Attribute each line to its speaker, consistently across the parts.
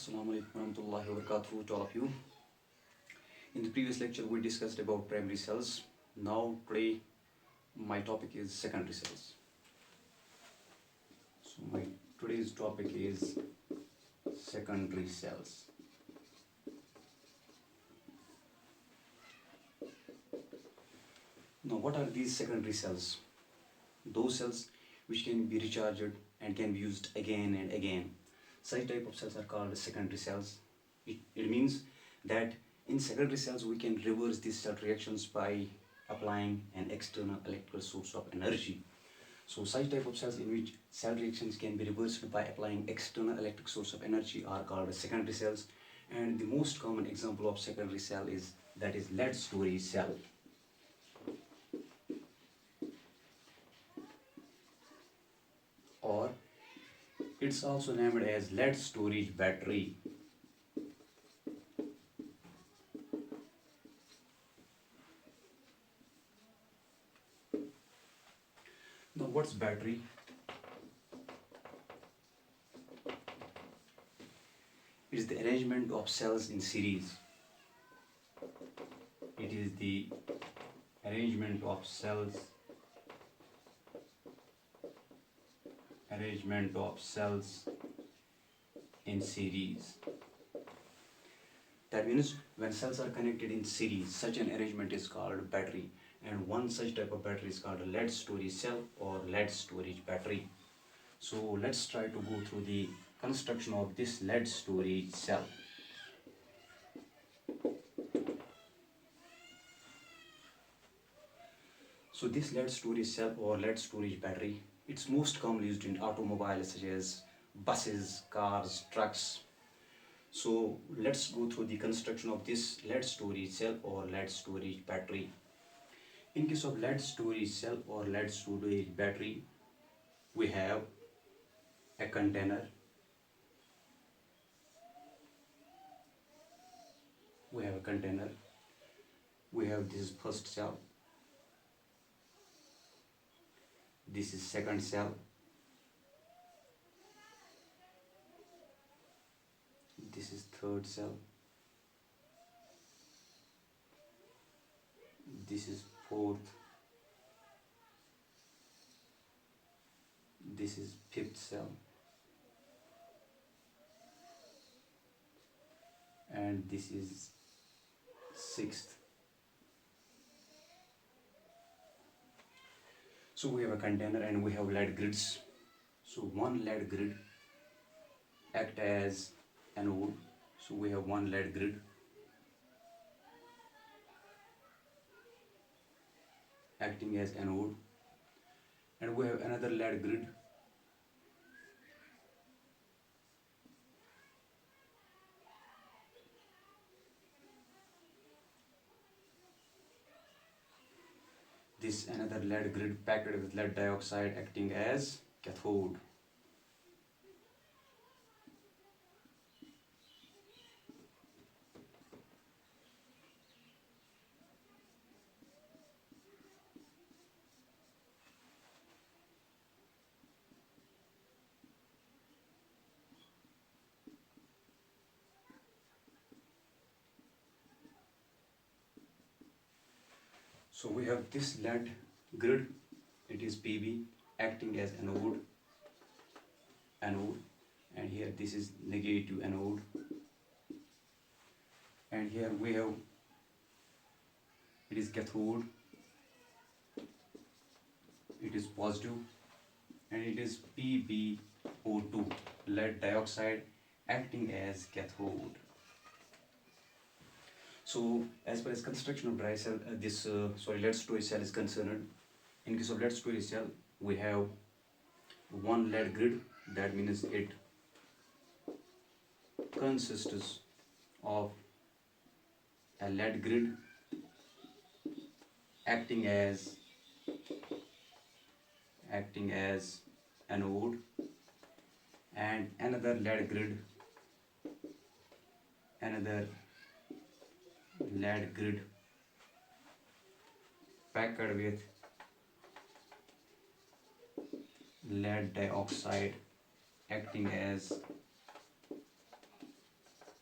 Speaker 1: Assalamu alaikum warahmatullahi wabarakatuh to all of you. In the previous lecture, we discussed about primary cells. Now, today, my topic is secondary cells. So, my today's topic is secondary cells. Now, what are these secondary cells? Those cells which can be recharged and can be used again and again. Such type of cells are called secondary cells. It means that in secondary cells we can reverse these cell reactions by applying an external electrical source of energy. So such type of cells in which cell reactions can be reversed by applying external electric source of energy are called secondary cells. And the most common example of secondary cell is lead storage cell. Or it's also named as lead storage battery. Now, what's battery? It is the arrangement of cells in series. It is the arrangement of cells in series. That means when cells are connected in series, such an arrangement is called battery. And one such type of battery is called a lead storage cell or lead storage battery. So let's try to go through the construction of this lead storage cell. So this lead storage cell or lead storage battery, it's most commonly used in automobiles such as buses, cars, trucks. So let's go through the construction of this lead storage cell or lead storage battery. In case of lead storage cell or lead storage battery, we have a container. We have this first cell. This is second cell. This is third cell. This is fourth. This is fifth cell. And this is sixth. So we have a container and we have lead grids. So one lead grid act as anode. So we have one lead grid acting as anode, and we have another lead grid another lead grid packed with lead dioxide acting as cathode. So we have this lead grid, it is PB acting as anode, and here this is negative anode, and here we have it is cathode, it is positive, and it is PbO2, lead dioxide acting as cathode. So as far as construction of dry cell, lead storage cell is concerned, in case of lead storage cell, we have one lead grid. That means it consists of a lead grid acting as anode, and another lead grid packed with lead dioxide acting as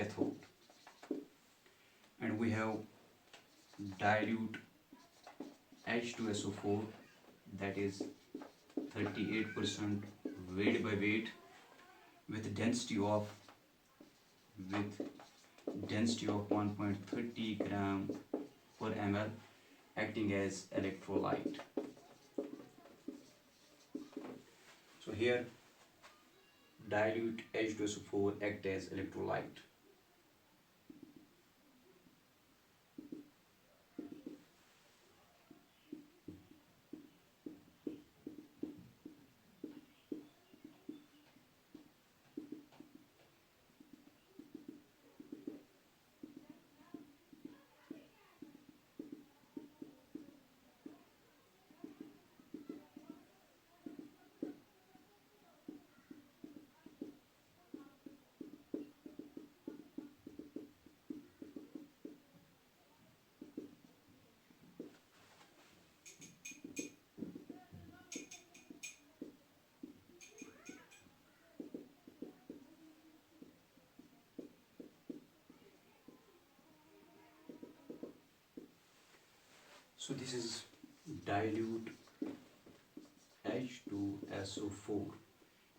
Speaker 1: cathode. And we have dilute H2SO4, that is 38% weight by weight, with density of 1.30 gram per ml, acting as electrolyte. So here dilute H2SO4 act as electrolyte. So this is dilute H2SO4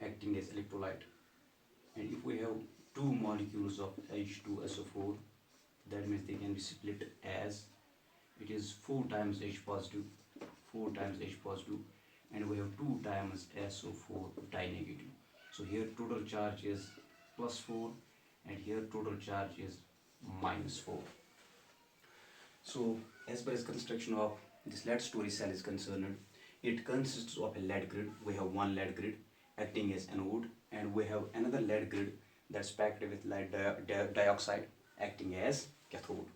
Speaker 1: acting as electrolyte. And if we have two molecules of H2SO4, that means they can be split as it is 4 times H positive, 4 times H positive, and we have 2 times SO4 di-negative. So here total charge is +4 and here total charge is -4. So as far as construction of this lead storage cell is concerned, it consists of a lead grid. We have one lead grid acting as anode, and we have another lead grid that's packed with lead dioxide acting as cathode.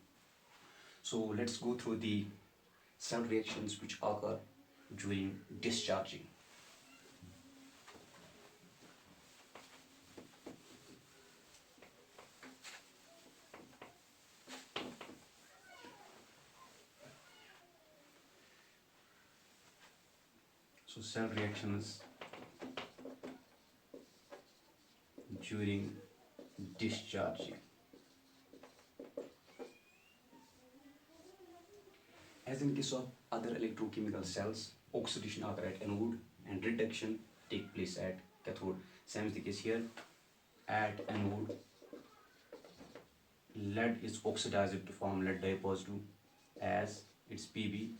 Speaker 1: So let's go through the cell reactions which occur during discharging. So cell reactions during discharging. As in case of other electrochemical cells, oxidation occurs at anode and reduction take place at cathode. Same is the case here. At anode, lead is oxidized to form lead dipositive as its Pb.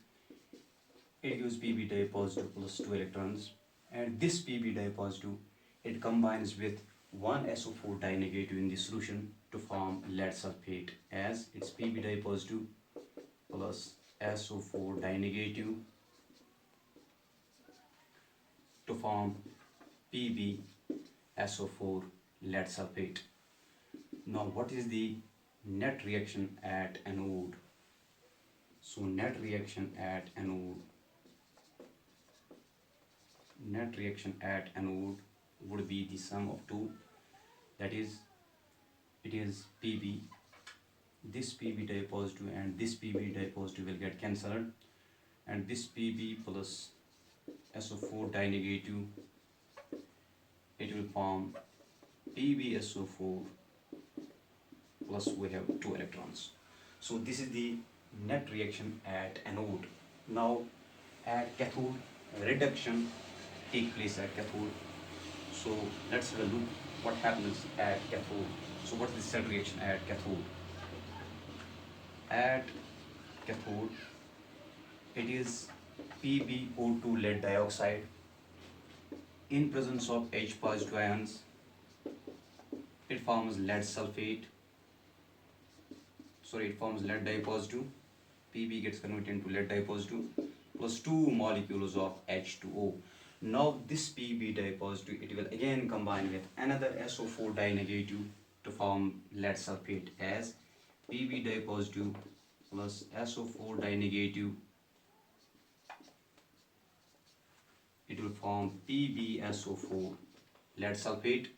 Speaker 1: It gives Pb dipositive plus 2 electrons, and this Pb dipositive, it combines with one SO4 dinegative in the solution to form lead sulfate as its Pb dipositive plus SO4 dinegative to form PbSO4 lead sulfate. Now what is the net reaction at anode? So net reaction at anode would be the sum of two, that is, it is Pb, this Pb dipositive and this Pb dipositive will get cancelled, and this Pb plus SO4 dinegative, it will form PbSO4 plus we have 2 electrons. So this is the net reaction at anode. Now at cathode, reduction take place at cathode. So let's have a look what happens at cathode. So what is the cell reaction at cathode? At cathode, it is PbO2 lead dioxide in presence of H positive ions. It forms lead sulfate. It forms lead dipositive. Pb gets converted into lead dipositive plus 2 molecules of H2O. Now this Pb dipositive, it will again combine with another SO4 dinegative to form lead sulfate as Pb dipositive plus SO4 dinegative, it will form PbSO4 lead sulfate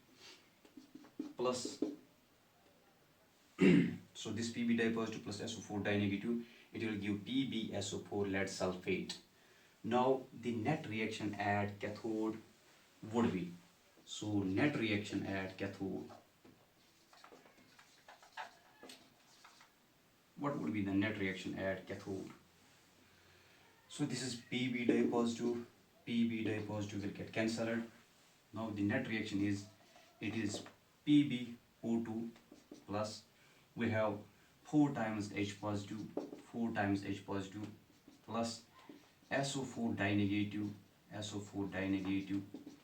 Speaker 1: plus so this Pb dipositive plus SO4 dinegative, it will give PbSO4 lead sulfate. Now the net reaction at cathode would be, so net reaction at cathode what would be the net reaction at cathode? So this is Pb dye positive, Pb dye positive will get cancelled. Now the net reaction is, it is PbO2 plus, we have 4 times H positive, 4 times H positive plus SO4 dye negative, SO4 dye negative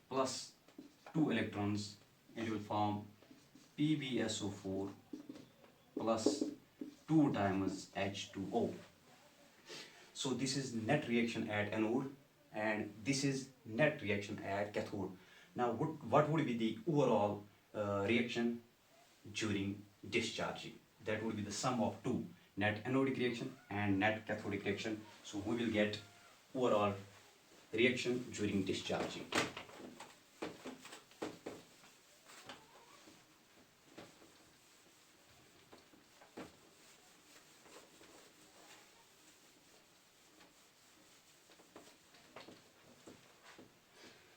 Speaker 1: plus 2 electrons, it will form PbSO4 plus 2 times H2O. So this is net reaction at anode and this is net reaction at cathode. Now what would be the overall reaction during discharging? That would be the sum of two, net anodic reaction and net cathodic reaction. So we will get overall reaction during discharging.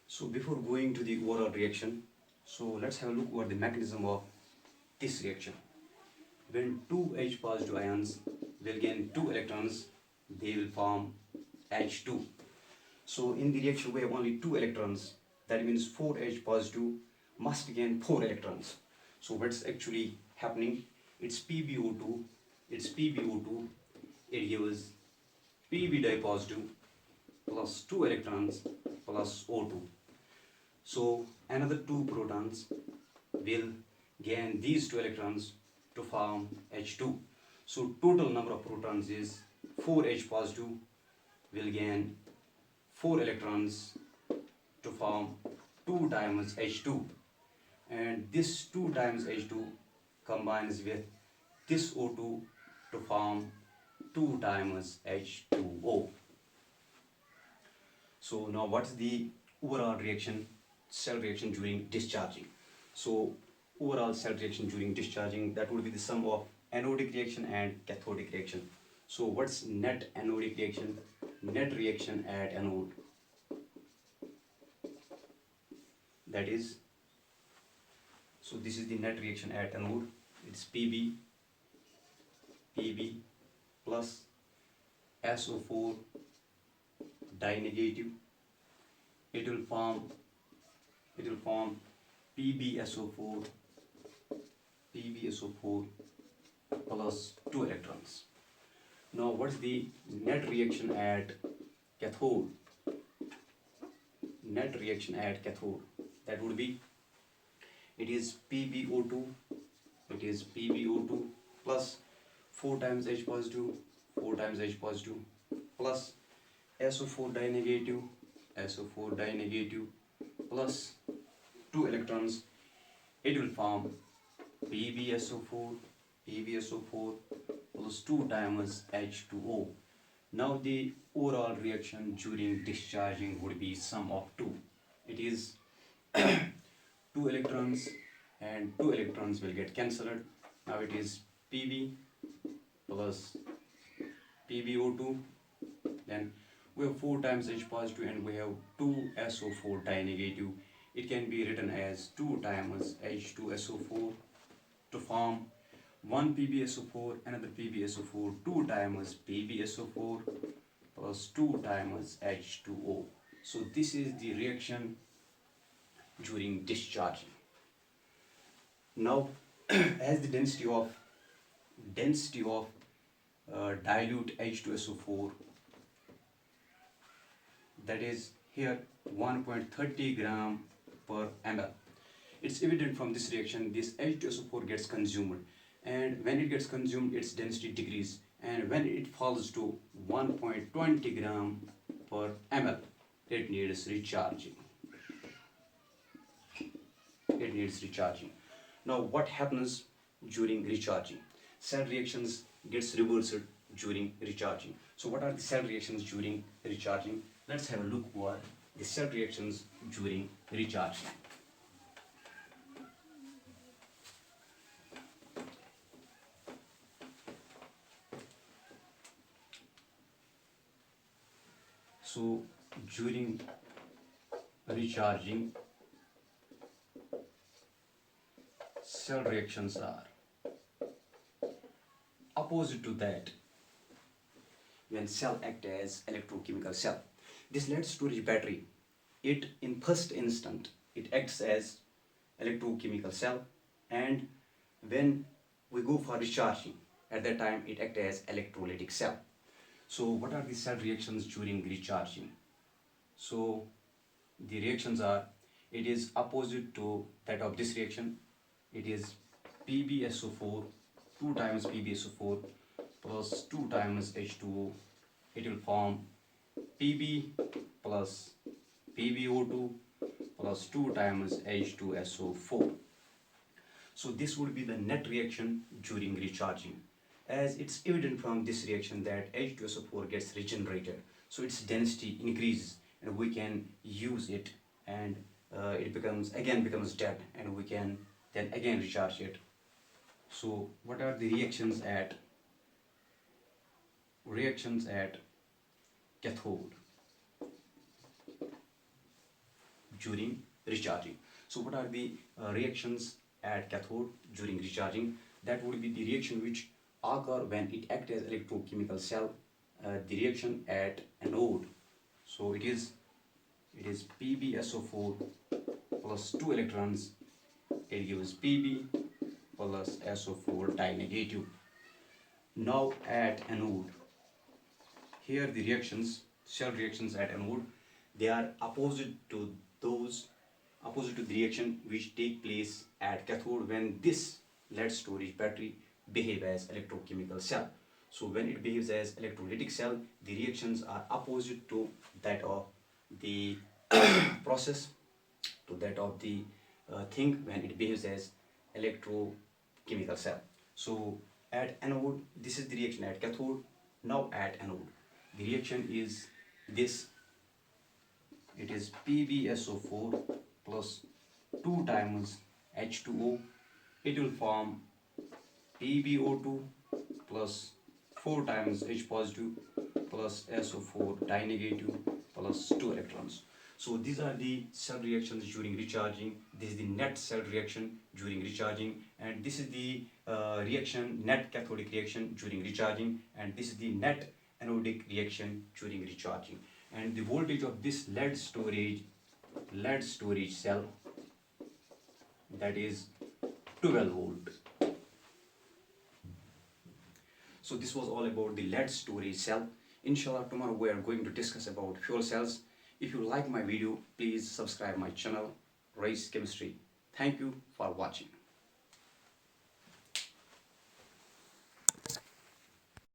Speaker 1: So before going to the overall reaction, so let's have a look at the mechanism of this reaction. When two H positive ions will gain 2 electrons, they will form H2. So in the reaction we have only 2 electrons, that means 4 H positive must gain 4 electrons. So what's actually happening? It's PbO2, it gives Pb dye positive plus 2 electrons plus O2. So another 2 protons will gain these 2 electrons to form H2. So total number of protons is 4H positive will gain 4 electrons to form 2 times H2, and this 2 times H2 combines with this O2 to form 2 times H2O. So now what's the overall reaction, cell reaction during discharging? So overall cell reaction during discharging, that would be the sum of anodic reaction and cathodic reaction. So what's net anodic reaction? Net reaction at anode, that is, so this is the net reaction at anode, it's Pb plus SO4 dye negative, it will form PbSO4 plus 2 electrons. Now what's the net reaction at cathode? Net reaction at cathode, that would be, it is PbO2 plus 4 times H positive plus SO4 dye negative plus 2 electrons, it will form PbSO4 plus 2 times H2O. Now the overall reaction during discharging would be sum of 2. It is 2 electrons and 2 electrons will get cancelled. Now it is Pb plus PbO2, then we have 4 times H positive and we have 2 SO4 dye negative. It can be written as 2 times H2SO4 to form 1 PbSO4, another PbSO4, 2 times PbSO4 plus 2 times H2O. So this is the reaction during discharging. Now as the density of dilute H2SO4, that is here 1.30 gram per ml. It's evident from this reaction this H2SO4 gets consumed, and when it gets consumed its density decreases, and when it falls to 1.20 gram per ml, it needs recharging. Now what happens during recharging? Cell reactions gets reversed during recharging. So what are the cell reactions during recharging? Let's have a look at the cell reactions during recharging. So during recharging, cell reactions are opposite to that when cell act as electrochemical cell. This lead storage battery, it in first instant it acts as electrochemical cell, and when we go for recharging, at that time it acts as electrolytic cell. So what are the cell reactions during recharging? So the reactions are, it is opposite to that of this reaction. It is PbSO4, 2 times PbSO4 plus 2 times H2O. It will form Pb plus PbO2 plus 2 times H2SO4. So this would be the net reaction during recharging. As it's evident from this reaction that H2SO4 gets regenerated, so its density increases and we can use it, and it becomes dead, and we can then again recharge it. So what are the reactions at cathode during recharging? So what are the reactions at cathode during recharging? That would be the reaction which occur when it acts as electrochemical cell. The reaction at anode, so it is PbSO4 plus 2 electrons, it gives Pb plus SO4 dinegative. Now at anode, here the reactions, cell reactions at anode, they are opposite to the reaction which take place at cathode when this lead storage battery behave as electrochemical cell. So when it behaves as electrolytic cell, the reactions are opposite to that of the process, to that of the thing when it behaves as electrochemical cell. So at anode, this is the reaction at cathode. Now at anode, the reaction is this. It is PbSO4 plus 2 times H2O. It will form PbO2 plus 4 times H positive plus SO4 dinegative plus 2 electrons. So these are the cell reactions during recharging. This is the net cell reaction during recharging, and this is the net cathodic reaction during recharging, and this is the net anodic reaction during recharging. And the voltage of this lead storage cell, that is 12 volt. So this was all about the lead storage cell. Inshallah, tomorrow we are going to discuss about fuel cells. If you like my video, please subscribe my channel, Rayees Chemistry. Thank you for watching.